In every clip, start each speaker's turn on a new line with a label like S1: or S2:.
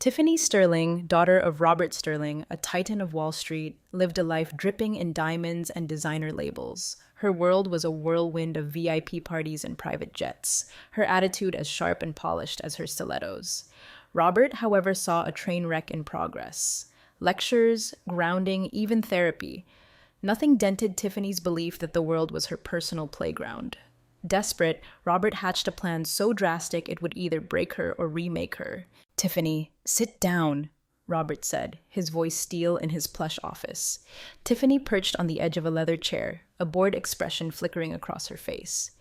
S1: Tiffany Sterling, daughter of Robert Sterling, a titan of Wall Street, lived a life dripping in diamonds and designer labels. Her world was a whirlwind of VIP parties and private jets, her attitude as sharp and polished as her stilettos. Robert, however, saw a train wreck in progress. Lectures, grounding, even therapy. Nothing dented Tiffany's belief that the world was her personal playground. Desperate, Robert hatched a plan so drastic it would either break her or remake her. "Tiffany, sit down," Robert said, his voice steel in his plush office. Tiffany perched on the edge of a leather chair, a bored expression flickering across her face.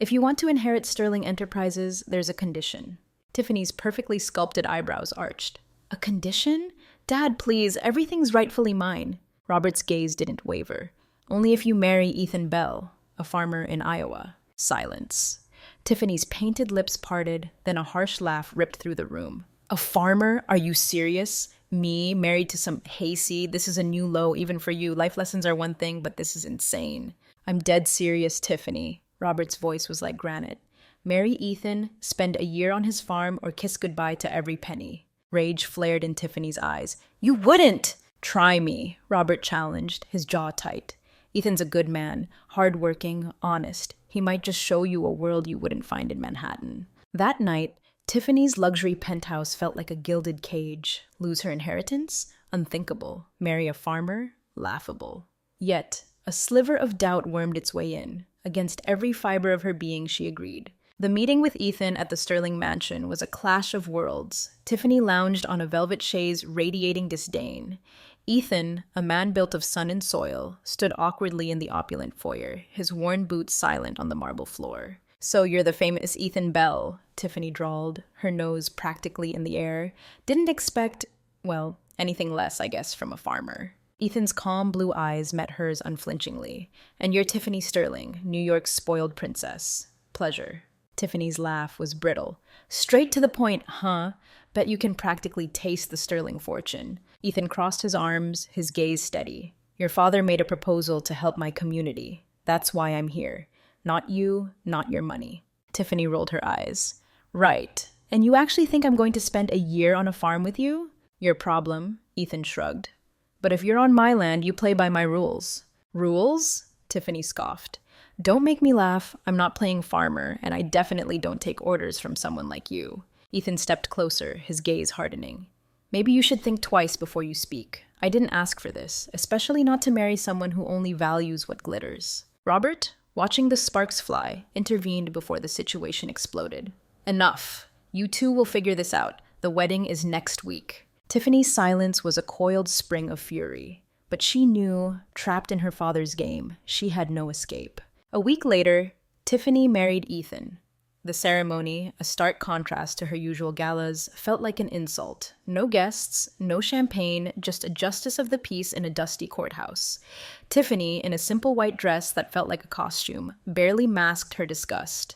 S1: "If you want to inherit Sterling Enterprises, there's a condition." Tiffany's perfectly sculpted eyebrows arched. "A condition? Dad, please, everything's rightfully mine." Robert's gaze didn't waver. "Only if you marry Ethan Bell, a farmer in Iowa." Silence. Tiffany's painted lips parted, then a harsh laugh ripped through the room. "A farmer? Are you serious? Me, married to some hayseed? This is a new low, even for you. Life lessons are one thing, but this is insane." "I'm dead serious, Tiffany." Robert's voice was like granite. "Marry Ethan, spend a year on his farm, or kiss goodbye to every penny." Rage flared in Tiffany's eyes. "You wouldn't!" "Try me," Robert challenged, his jaw tight. "Ethan's a good man, hardworking, honest. He might just show you a world you wouldn't find in Manhattan." That night, Tiffany's luxury penthouse felt like a gilded cage. Lose her inheritance? Unthinkable. Marry a farmer? Laughable. Yet, a sliver of doubt wormed its way in. Against every fiber of her being, she agreed. The meeting with Ethan at the Sterling mansion was a clash of worlds. Tiffany lounged on a velvet chaise radiating disdain. Ethan, a man built of sun and soil, stood awkwardly in the opulent foyer, his worn boots silent on the marble floor. "So you're the famous Ethan Bell," Tiffany drawled, her nose practically in the air. "Didn't expect, well, anything less, I guess, from a farmer." Ethan's calm blue eyes met hers unflinchingly. "And you're Tiffany Sterling, New York's spoiled princess." "Pleasure." Tiffany's laugh was brittle. "Straight to the point, huh? Bet you can practically taste the Sterling fortune." Ethan crossed his arms, his gaze steady. "Your father made a proposal to help my community. That's why I'm here. Not you, not your money." Tiffany rolled her eyes. "Right. And you actually think I'm going to spend a year on a farm with you?" "Your problem," Ethan shrugged. "But if you're on my land, you play by my rules." "Rules?" Tiffany scoffed. "Don't make me laugh. I'm not playing farmer, and I definitely don't take orders from someone like you." Ethan stepped closer, his gaze hardening. "Maybe you should think twice before you speak. I didn't ask for this, especially not to marry someone who only values what glitters." Robert, watching the sparks fly, intervened before the situation exploded. "Enough. You two will figure this out. The wedding is next week." Tiffany's silence was a coiled spring of fury. But she knew, trapped in her father's game, she had no escape. A week later, Tiffany married Ethan. The ceremony, a stark contrast to her usual galas, felt like an insult. No guests, no champagne, just a justice of the peace in a dusty courthouse. Tiffany, in a simple white dress that felt like a costume, barely masked her disgust.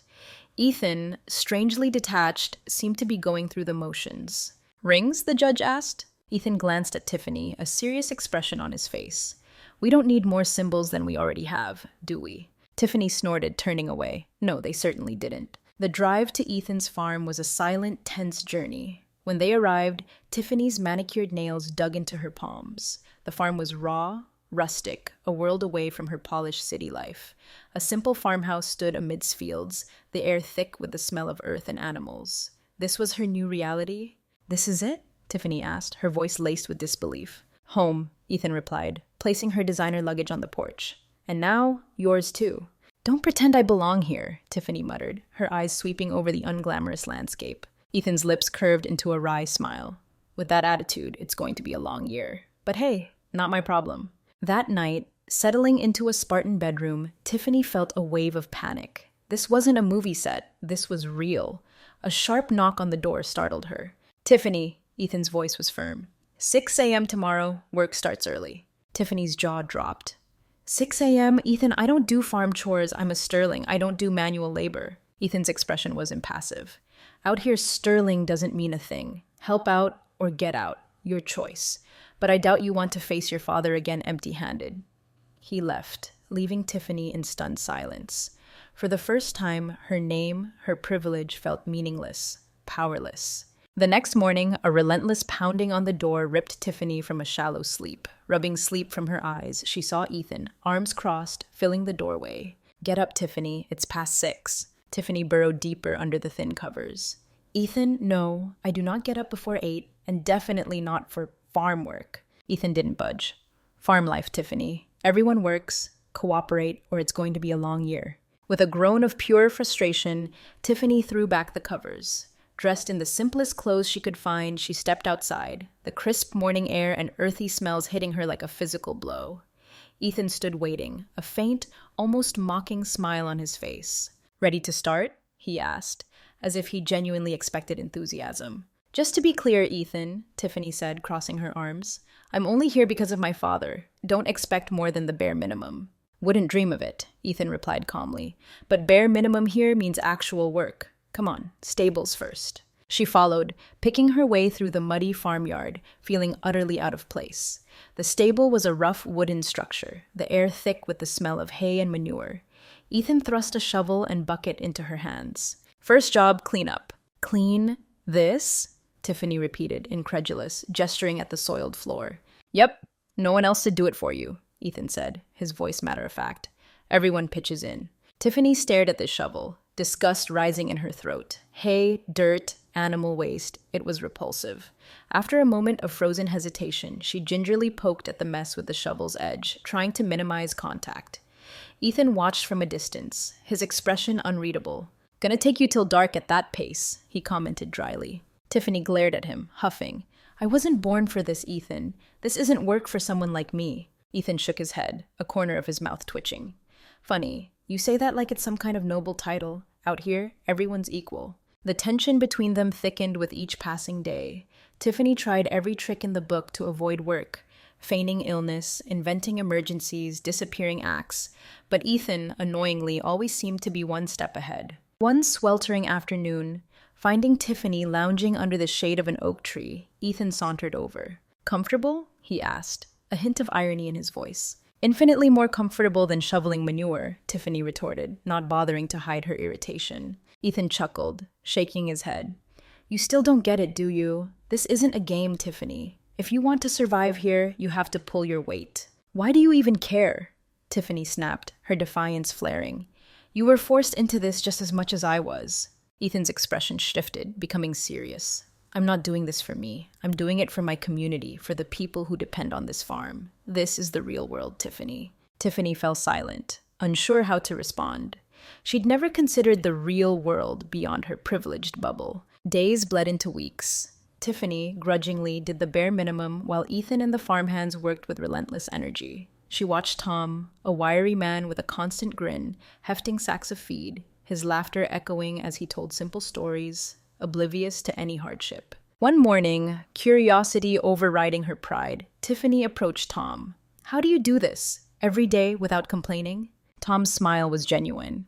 S1: Ethan, strangely detached, seemed to be going through the motions. "Rings?" the judge asked. Ethan glanced at Tiffany, a serious expression on his face. "We don't need more symbols than we already have, do we?" Tiffany snorted, turning away. No, they certainly didn't. The drive to Ethan's farm was a silent, tense journey. When they arrived, Tiffany's manicured nails dug into her palms. The farm was raw, rustic, a world away from her polished city life. A simple farmhouse stood amidst fields, the air thick with the smell of earth and animals. This was her new reality? "This is it?" Tiffany asked, her voice laced with disbelief. "Home," Ethan replied, placing her designer luggage on the porch. "And now, yours too." "Don't pretend I belong here," Tiffany muttered, her eyes sweeping over the unglamorous landscape. Ethan's lips curved into a wry smile. "With that attitude, it's going to be a long year. But hey, not my problem." That night, settling into a Spartan bedroom, Tiffany felt a wave of panic. This wasn't a movie set. This was real. A sharp knock on the door startled her. "Tiffany," Ethan's voice was firm. 6 a.m. tomorrow, work starts early." Tiffany's jaw dropped. 6 a.m.? Ethan, I don't do farm chores. I'm a Sterling. I don't do manual labor. Ethan's expression was impassive. "Out here, Sterling doesn't mean a thing. Help out or get out. Your choice. But I doubt you want to face your father again empty-handed." He left, leaving Tiffany in stunned silence. For the first time, her name, her privilege felt meaningless, powerless. The next morning, a relentless pounding on the door ripped Tiffany from a shallow sleep. Rubbing sleep from her eyes, she saw Ethan, arms crossed, filling the doorway. "Get up, Tiffany. It's past 6. Tiffany burrowed deeper under the thin covers. "Ethan, no. I do not get up before 8, and definitely not for farm work." Ethan didn't budge. "Farm life, Tiffany. Everyone works. Cooperate, or it's going to be a long year." With a groan of pure frustration, Tiffany threw back the covers. Dressed in the simplest clothes she could find, she stepped outside, the crisp morning air and earthy smells hitting her like a physical blow. Ethan stood waiting, a faint, almost mocking smile on his face. "Ready to start?" he asked, as if he genuinely expected enthusiasm. "Just to be clear, Ethan," Tiffany said, crossing her arms, "I'm only here because of my father. Don't expect more than the bare minimum." "Wouldn't dream of it," Ethan replied calmly. "But bare minimum here means actual work. Come on, stables first." She followed, picking her way through the muddy farmyard, feeling utterly out of place. The stable was a rough wooden structure, the air thick with the smell of hay and manure. Ethan thrust a shovel and bucket into her hands. "First job, clean up." "Clean this?" Tiffany repeated, incredulous, gesturing at the soiled floor. "Yep, no one else to do it for you," Ethan said, his voice matter-of-fact. "Everyone pitches in." Tiffany stared at the shovel, disgust rising in her throat. Hay, dirt, animal waste. It was repulsive. After a moment of frozen hesitation, she gingerly poked at the mess with the shovel's edge, trying to minimize contact. Ethan watched from a distance, his expression unreadable. "Gonna take you till dark at that pace," he commented dryly. Tiffany glared at him, huffing. "I wasn't born for this, Ethan. This isn't work for someone like me." Ethan shook his head, a corner of his mouth twitching. "Funny, you say that like it's some kind of noble title. Out here, everyone's equal." The tension between them thickened with each passing day. Tiffany tried every trick in the book to avoid work, feigning illness, inventing emergencies, disappearing acts. But Ethan, annoyingly, always seemed to be one step ahead. One sweltering afternoon, finding Tiffany lounging under the shade of an oak tree, Ethan sauntered over. "Comfortable?" he asked, a hint of irony in his voice. "Infinitely more comfortable than shoveling manure," Tiffany retorted, not bothering to hide her irritation. Ethan chuckled, shaking his head. "You still don't get it, do you? This isn't a game, Tiffany. If you want to survive here, you have to pull your weight." "Why do you even care?" Tiffany snapped, her defiance flaring. "You were forced into this just as much as I was." Ethan's expression shifted, becoming serious. "I'm not doing this for me. I'm doing it for my community, for the people who depend on this farm. This is the real world, Tiffany." Tiffany fell silent, unsure how to respond. She'd never considered the real world beyond her privileged bubble. Days bled into weeks. Tiffany, grudgingly, did the bare minimum while Ethan and the farmhands worked with relentless energy. She watched Tom, a wiry man with a constant grin, hefting sacks of feed, his laughter echoing as he told simple stories, oblivious to any hardship. One morning, curiosity overriding her pride, Tiffany approached Tom. "How do you do this? Every day without complaining?" Tom's smile was genuine.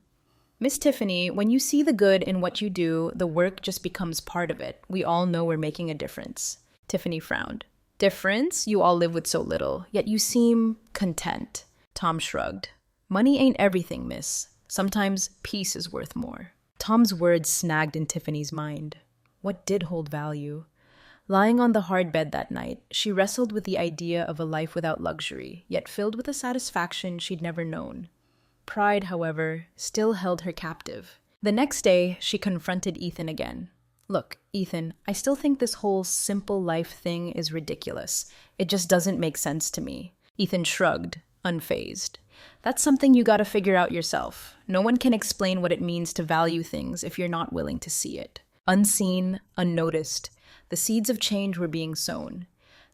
S1: "Miss Tiffany, when you see the good in what you do, the work just becomes part of it. We all know we're making a difference." Tiffany frowned. "Difference? You all live with so little, yet you seem content." Tom shrugged. "Money ain't everything, miss. Sometimes peace is worth more." Tom's words snagged in Tiffany's mind. What did hold value? Lying on the hard bed that night, she wrestled with the idea of a life without luxury, yet filled with a satisfaction she'd never known. Pride, however, still held her captive. The next day, she confronted Ethan again. "Look, Ethan, I still think this whole simple life thing is ridiculous. It just doesn't make sense to me." Ethan shrugged, unfazed. "That's something you gotta figure out yourself. No one can explain what it means to value things if you're not willing to see it." Unseen, unnoticed, the seeds of change were being sown.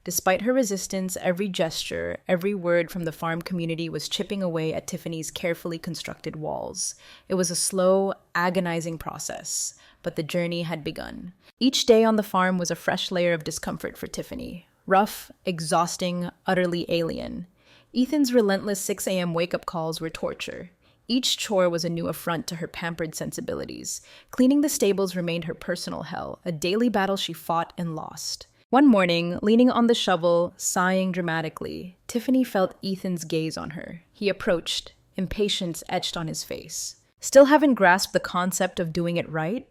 S1: Despite her resistance, every gesture, every word from the farm community was chipping away at Tiffany's carefully constructed walls. It was a slow, agonizing process, but the journey had begun. Each day on the farm was a fresh layer of discomfort for Tiffany. Rough, exhausting, utterly alien. Ethan's relentless 6 a.m. wake-up calls were torture. Each chore was a new affront to her pampered sensibilities. Cleaning the stables remained her personal hell, a daily battle she fought and lost. One morning, leaning on the shovel, sighing dramatically, Tiffany felt Ethan's gaze on her. He approached, impatience etched on his face. "Still haven't grasped the concept of doing it right?"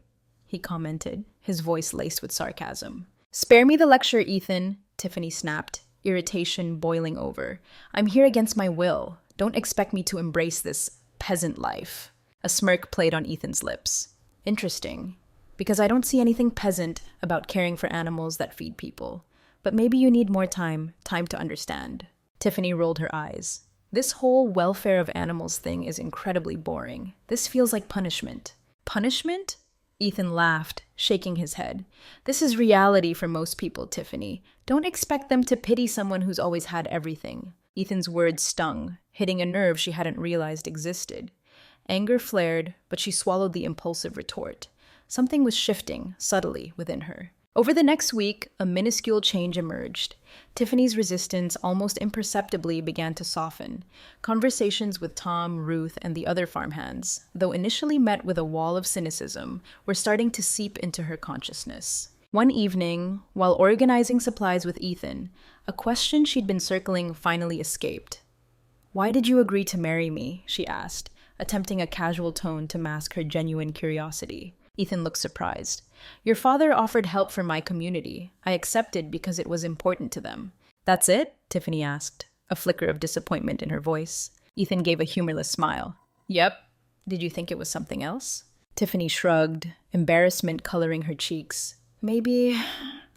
S1: he commented, his voice laced with sarcasm. "Spare me the lecture, Ethan," Tiffany snapped, irritation boiling over. "I'm here against my will. Don't expect me to embrace this peasant life." A smirk played on Ethan's lips. "Interesting, because I don't see anything peasant about caring for animals that feed people. But maybe you need more time to understand." Tiffany rolled her eyes. "This whole welfare of animals thing is incredibly boring. This feels like punishment." "Punishment?" Ethan laughed, shaking his head. "This is reality for most people, Tiffany. Don't expect them to pity someone who's always had everything." Ethan's words stung, hitting a nerve she hadn't realized existed. Anger flared, but she swallowed the impulsive retort. Something was shifting, subtly, within her. Over the next week, a minuscule change emerged. Tiffany's resistance almost imperceptibly began to soften. Conversations with Tom, Ruth, and the other farmhands, though initially met with a wall of cynicism, were starting to seep into her consciousness. One evening, while organizing supplies with Ethan, a question she'd been circling finally escaped. "Why did you agree to marry me?" she asked, attempting a casual tone to mask her genuine curiosity. Ethan looked surprised. "Your father offered help for my community. I accepted because it was important to them." "That's it?" Tiffany asked, a flicker of disappointment in her voice. Ethan gave a humorless smile. "Yep. Did you think it was something else?" Tiffany shrugged, embarrassment coloring her cheeks. "Maybe,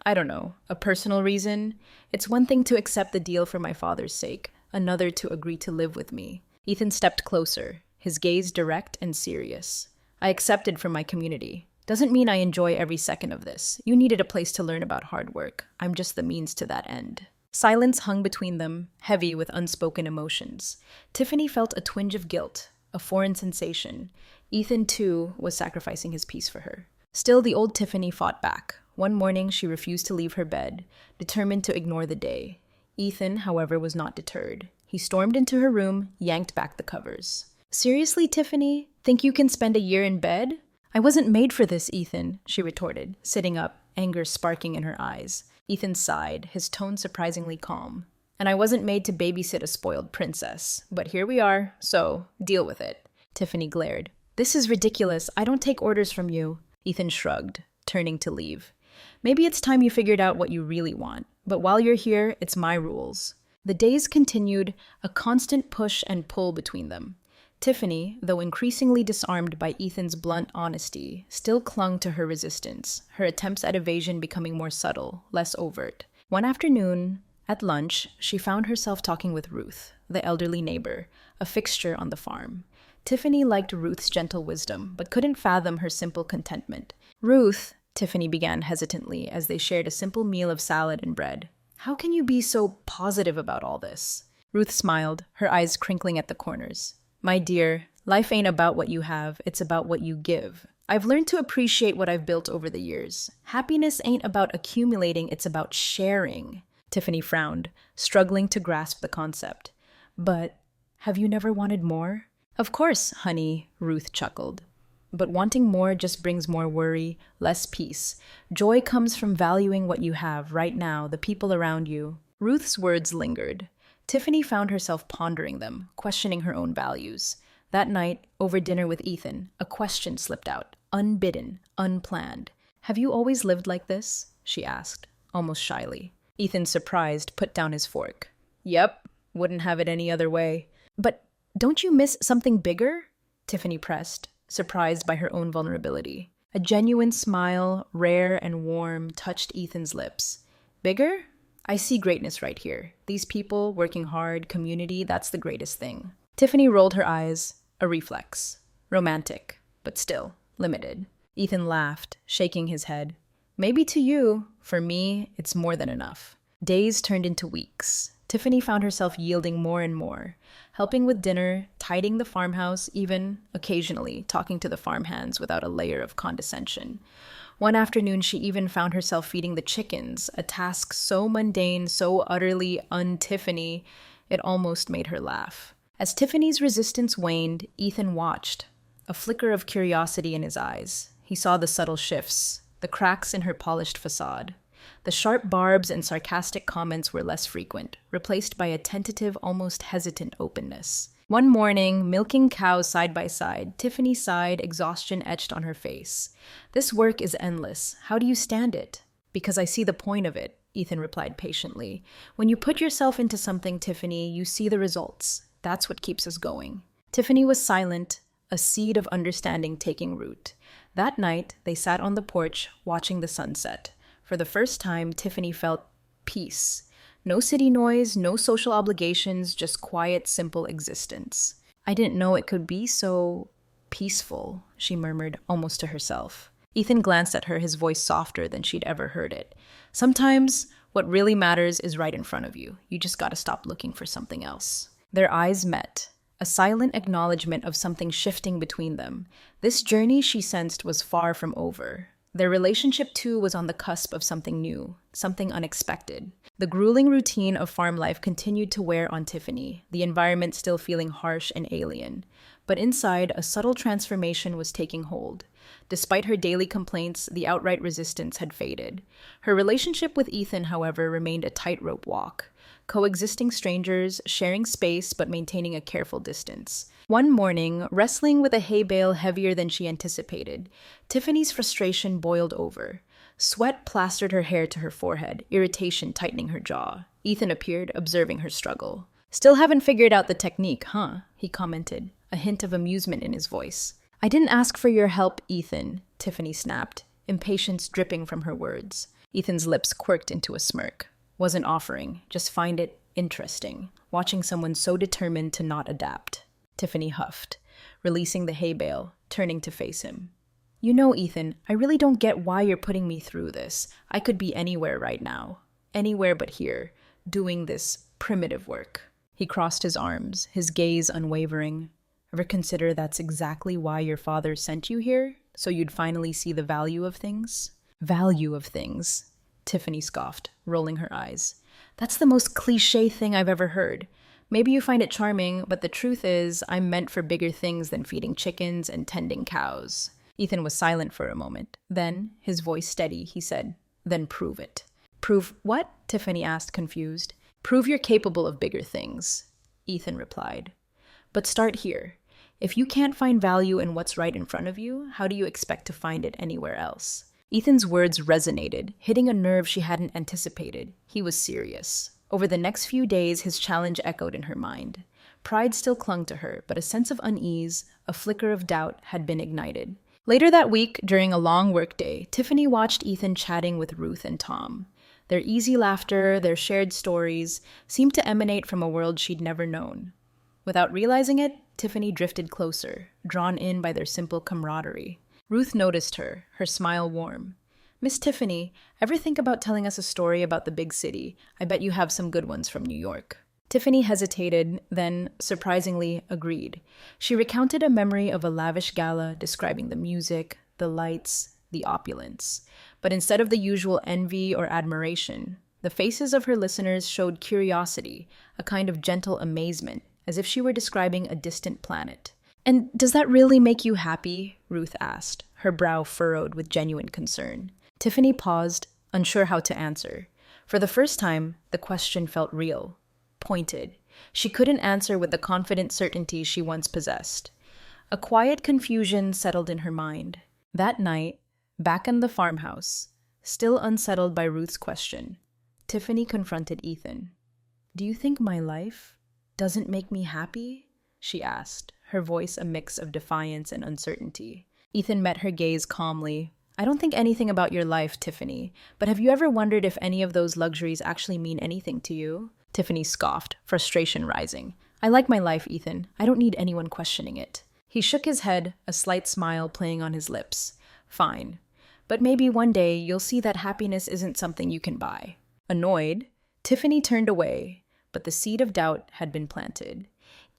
S1: I don't know, a personal reason. It's one thing to accept the deal for my father's sake, another to agree to live with me." Ethan stepped closer, his gaze direct and serious. "I accepted for my community. Doesn't mean I enjoy every second of this. You needed a place to learn about hard work. I'm just the means to that end." Silence hung between them, heavy with unspoken emotions. Tiffany felt a twinge of guilt, a foreign sensation. Ethan, too, was sacrificing his peace for her. Still, the old Tiffany fought back. One morning, she refused to leave her bed, determined to ignore the day. Ethan, however, was not deterred. He stormed into her room, yanked back the covers. "Seriously, Tiffany? Think you can spend a year in bed?" "I wasn't made for this, Ethan," she retorted, sitting up, anger sparking in her eyes. Ethan sighed, his tone surprisingly calm. "And I wasn't made to babysit a spoiled princess. But here we are, so deal with it." Tiffany glared. "This is ridiculous. I don't take orders from you." Ethan shrugged, turning to leave. "Maybe it's time you figured out what you really want. But while you're here, it's my rules." The days continued, a constant push and pull between them. Tiffany, though increasingly disarmed by Ethan's blunt honesty, still clung to her resistance, her attempts at evasion becoming more subtle, less overt. One afternoon, at lunch, she found herself talking with Ruth, the elderly neighbor, a fixture on the farm. Tiffany liked Ruth's gentle wisdom, but couldn't fathom her simple contentment. "Ruth," Tiffany began hesitantly as they shared a simple meal of salad and bread, "how can you be so positive about all this?" Ruth smiled, her eyes crinkling at the corners. "My dear, life ain't about what you have, it's about what you give. I've learned to appreciate what I've built over the years. Happiness ain't about accumulating, it's about sharing." Tiffany frowned, struggling to grasp the concept. "But have you never wanted more?" "Of course, honey," Ruth chuckled. "But wanting more just brings more worry, less peace. Joy comes from valuing what you have right now, the people around you." Ruth's words lingered. Tiffany found herself pondering them, questioning her own values. That night, over dinner with Ethan, a question slipped out, unbidden, unplanned. "Have you always lived like this?" she asked, almost shyly. Ethan, surprised, put down his fork. "Yep, wouldn't have it any other way." "But don't you miss something bigger?" Tiffany pressed, surprised by her own vulnerability. A genuine smile, rare and warm, touched Ethan's lips. "Bigger? I see greatness right here. These people, working hard, community, that's the greatest thing." Tiffany rolled her eyes, a reflex. Romantic, but still, limited. Ethan laughed, shaking his head. "Maybe to you, for me, it's more than enough." Days turned into weeks. Tiffany found herself yielding more and more, helping with dinner, tidying the farmhouse, even, occasionally, talking to the farmhands without a layer of condescension. One afternoon, she even found herself feeding the chickens, a task so mundane, so utterly un-Tiffany, it almost made her laugh. As Tiffany's resistance waned, Ethan watched, a flicker of curiosity in his eyes. He saw the subtle shifts, the cracks in her polished facade. The sharp barbs and sarcastic comments were less frequent, replaced by a tentative, almost hesitant openness. One morning, milking cows side by side, Tiffany sighed, exhaustion etched on her face. This work is endless. How do you stand it? Because I see the point of it, Ethan replied patiently. When you put yourself into something, Tiffany, you see the results. That's what keeps us going. Tiffany was silent, a seed of understanding taking root. That night, they sat on the porch, watching the sunset. For the first time, Tiffany felt peace. No city noise, no social obligations, just quiet, simple existence. I didn't know it could be so peaceful, she murmured, almost to herself. Ethan glanced at her, his voice softer than she'd ever heard it. Sometimes, what really matters is right in front of you. You just gotta stop looking for something else. Their eyes met, a silent acknowledgement of something shifting between them. This journey, she sensed, was far from over. Their relationship, too, was on the cusp of something new, something unexpected. The grueling routine of farm life continued to wear on Tiffany, the environment still feeling harsh and alien. But inside, a subtle transformation was taking hold. Despite her daily complaints, the outright resistance had faded. Her relationship with Ethan, however, remained a tightrope walk. Coexisting strangers, sharing space but maintaining a careful distance. One morning, wrestling with a hay bale heavier than she anticipated, Tiffany's frustration boiled over. Sweat plastered her hair to her forehead, irritation tightening her jaw. Ethan appeared, observing her struggle. "Still haven't figured out the technique, huh?" he commented, a hint of amusement in his voice. "I didn't ask for your help, Ethan," Tiffany snapped, impatience dripping from her words. Ethan's lips quirked into a smirk. "Wasn't offering, just find it interesting, watching someone so determined to not adapt." Tiffany huffed, releasing the hay bale, turning to face him. "You know, Ethan, I really don't get why you're putting me through this. I could be anywhere right now. Anywhere but here, doing this primitive work." He crossed his arms, his gaze unwavering. "Ever consider that's exactly why your father sent you here? So you'd finally see the value of things?" "Value of things," Tiffany scoffed, rolling her eyes. "That's the most cliché thing I've ever heard. Maybe you find it charming, but the truth is, I'm meant for bigger things than feeding chickens and tending cows." Ethan was silent for a moment. Then, his voice steady, he said, "Then prove it." "Prove what?" Tiffany asked, confused. "Prove you're capable of bigger things," Ethan replied. "But start here. If you can't find value in what's right in front of you, how do you expect to find it anywhere else?" Ethan's words resonated, hitting a nerve she hadn't anticipated. He was serious. Over the next few days, his challenge echoed in her mind. Pride still clung to her, but a sense of unease, a flicker of doubt, had been ignited. Later that week, during a long workday, Tiffany watched Ethan chatting with Ruth and Tom. Their easy laughter, their shared stories, seemed to emanate from a world she'd never known. Without realizing it, Tiffany drifted closer, drawn in by their simple camaraderie. Ruth noticed her, her smile warm. "Miss Tiffany, ever think about telling us a story about the big city? I bet you have some good ones from New York." Tiffany hesitated, then, surprisingly, agreed. She recounted a memory of a lavish gala describing the music, the lights, the opulence. But instead of the usual envy or admiration, the faces of her listeners showed curiosity, a kind of gentle amazement, as if she were describing a distant planet. "And does that really make you happy?" Ruth asked, her brow furrowed with genuine concern. Tiffany paused, unsure how to answer. For the first time, the question felt real, pointed. She couldn't answer with the confident certainty she once possessed. A quiet confusion settled in her mind. That night, back in the farmhouse, still unsettled by Ruth's question, Tiffany confronted Ethan. "Do you think my life doesn't make me happy?" she asked, her voice a mix of defiance and uncertainty. Ethan met her gaze calmly. "I don't think anything about your life, Tiffany, but have you ever wondered if any of those luxuries actually mean anything to you?" Tiffany scoffed, frustration rising. "I like my life, Ethan. I don't need anyone questioning it." He shook his head, a slight smile playing on his lips. "Fine. But maybe one day you'll see that happiness isn't something you can buy." Annoyed, Tiffany turned away, but the seed of doubt had been planted.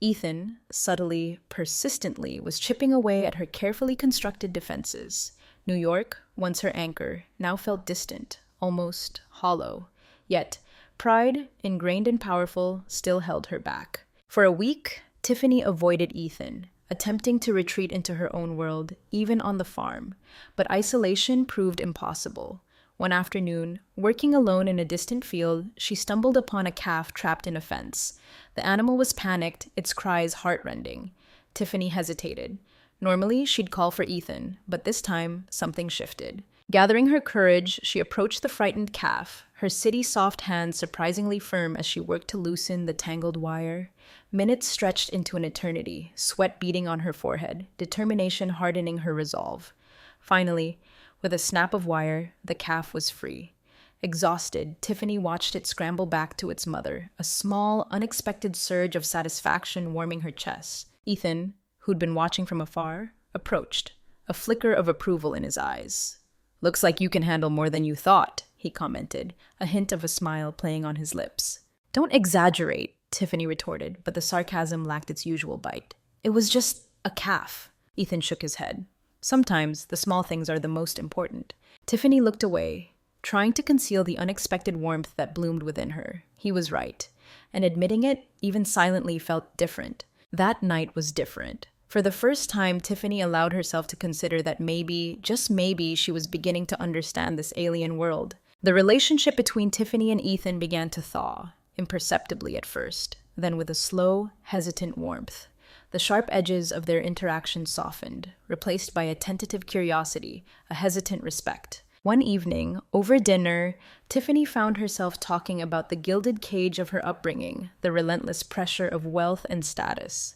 S1: Ethan, subtly, persistently, was chipping away at her carefully constructed defenses. New York, once her anchor, now felt distant, almost hollow. Yet, pride, ingrained and powerful, still held her back. For a week, Tiffany avoided Ethan, attempting to retreat into her own world, even on the farm. But isolation proved impossible. One afternoon, working alone in a distant field, she stumbled upon a calf trapped in a fence. The animal was panicked, its cries heartrending. Tiffany hesitated. Normally, she'd call for Ethan, but this time, something shifted. Gathering her courage, she approached the frightened calf, her city-soft hands surprisingly firm as she worked to loosen the tangled wire. Minutes stretched into an eternity, sweat beading on her forehead, determination hardening her resolve. Finally, with a snap of wire, the calf was free. Exhausted, Tiffany watched it scramble back to its mother, a small, unexpected surge of satisfaction warming her chest. Ethan, who'd been watching from afar, approached, a flicker of approval in his eyes. "Looks like you can handle more than you thought," he commented, a hint of a smile playing on his lips. "Don't exaggerate," Tiffany retorted, but the sarcasm lacked its usual bite. "It was just a calf." Ethan shook his head. Sometimes the small things are the most important. Tiffany looked away, trying to conceal the unexpected warmth that bloomed within her. He was right, and admitting it, even silently, felt different. That night was different. For the first time, Tiffany allowed herself to consider that maybe, just maybe, she was beginning to understand this alien world. The relationship between Tiffany and Ethan began to thaw, imperceptibly at first, then with a slow, hesitant warmth. The sharp edges of their interaction softened, replaced by a tentative curiosity, a hesitant respect. One evening, over dinner, Tiffany found herself talking about the gilded cage of her upbringing, the relentless pressure of wealth and status.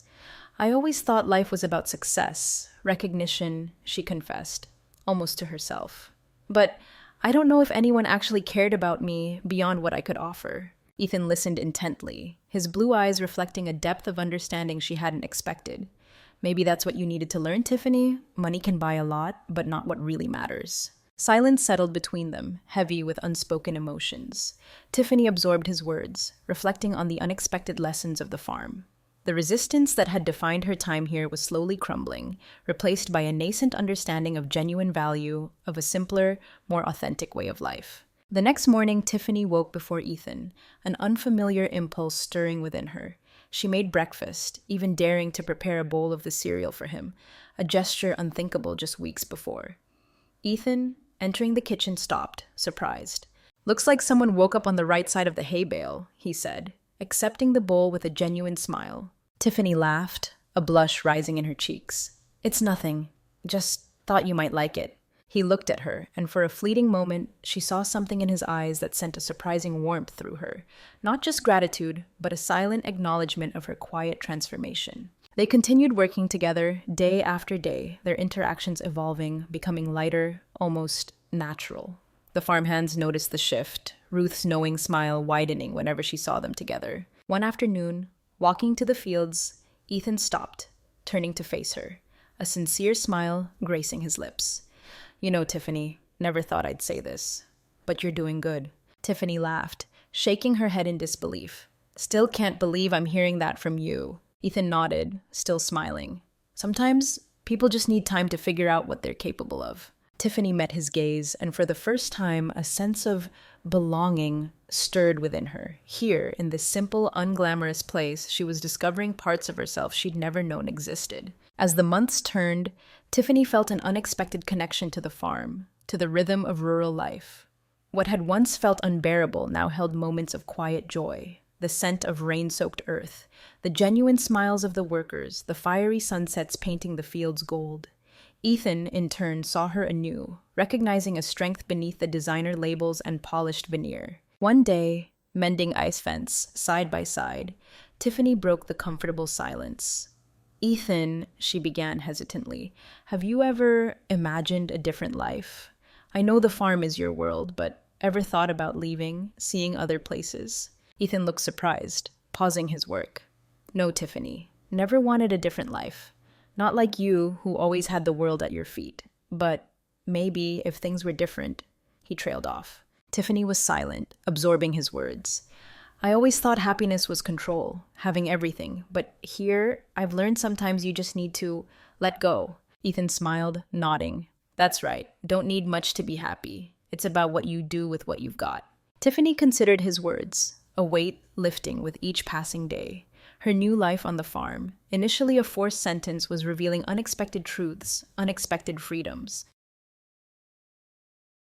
S1: "I always thought life was about success, recognition," she confessed, almost to herself. "But I don't know if anyone actually cared about me beyond what I could offer." Ethan listened intently, his blue eyes reflecting a depth of understanding she hadn't expected. "Maybe that's what you needed to learn, Tiffany. Money can buy a lot, but not what really matters." Silence settled between them, heavy with unspoken emotions. Tiffany absorbed his words, reflecting on the unexpected lessons of the farm. The resistance that had defined her time here was slowly crumbling, replaced by a nascent understanding of genuine value, of a simpler, more authentic way of life. The next morning, Tiffany woke before Ethan, an unfamiliar impulse stirring within her. She made breakfast, even daring to prepare a bowl of the cereal for him, a gesture unthinkable just weeks before. Ethan, entering the kitchen, stopped, surprised. "Looks like someone woke up on the right side of the hay bale," he said, accepting the bowl with a genuine smile. Tiffany laughed, a blush rising in her cheeks. "It's nothing. Just thought you might like it." He looked at her, and for a fleeting moment, she saw something in his eyes that sent a surprising warmth through her. Not just gratitude, but a silent acknowledgement of her quiet transformation. They continued working together, day after day, their interactions evolving, becoming lighter, almost natural. The farmhands noticed the shift, Ruth's knowing smile widening whenever she saw them together. One afternoon, walking to the fields, Ethan stopped, turning to face her, a sincere smile gracing his lips. "You know, Tiffany, never thought I'd say this, but you're doing good." Tiffany laughed, shaking her head in disbelief. "Still can't believe I'm hearing that from you." Ethan nodded, still smiling. "Sometimes people just need time to figure out what they're capable of." Tiffany met his gaze, and for the first time, a sense of belonging stirred within her. Here, in this simple, unglamorous place, she was discovering parts of herself she'd never known existed. As the months turned, Tiffany felt an unexpected connection to the farm, to the rhythm of rural life. What had once felt unbearable now held moments of quiet joy. The scent of rain-soaked earth, the genuine smiles of the workers, the fiery sunsets painting the fields gold. Ethan, in turn, saw her anew, recognizing a strength beneath the designer labels and polished veneer. One day, mending ice fence, side by side, Tiffany broke the comfortable silence. "Ethan," she began hesitantly, "have you ever imagined a different life? I know the farm is your world, but ever thought about leaving, seeing other places?" Ethan looked surprised, pausing his work. "No, Tiffany, never wanted a different life. Not like you, who always had the world at your feet. But maybe if things were different," he trailed off. Tiffany was silent, absorbing his words. "I always thought happiness was control, having everything. But here, I've learned sometimes you just need to let go." Ethan smiled, nodding. "That's right. Don't need much to be happy. It's about what you do with what you've got." Tiffany considered his words, a weight lifting with each passing day. Her new life on the farm, initially a forced sentence, was revealing unexpected truths, unexpected freedoms.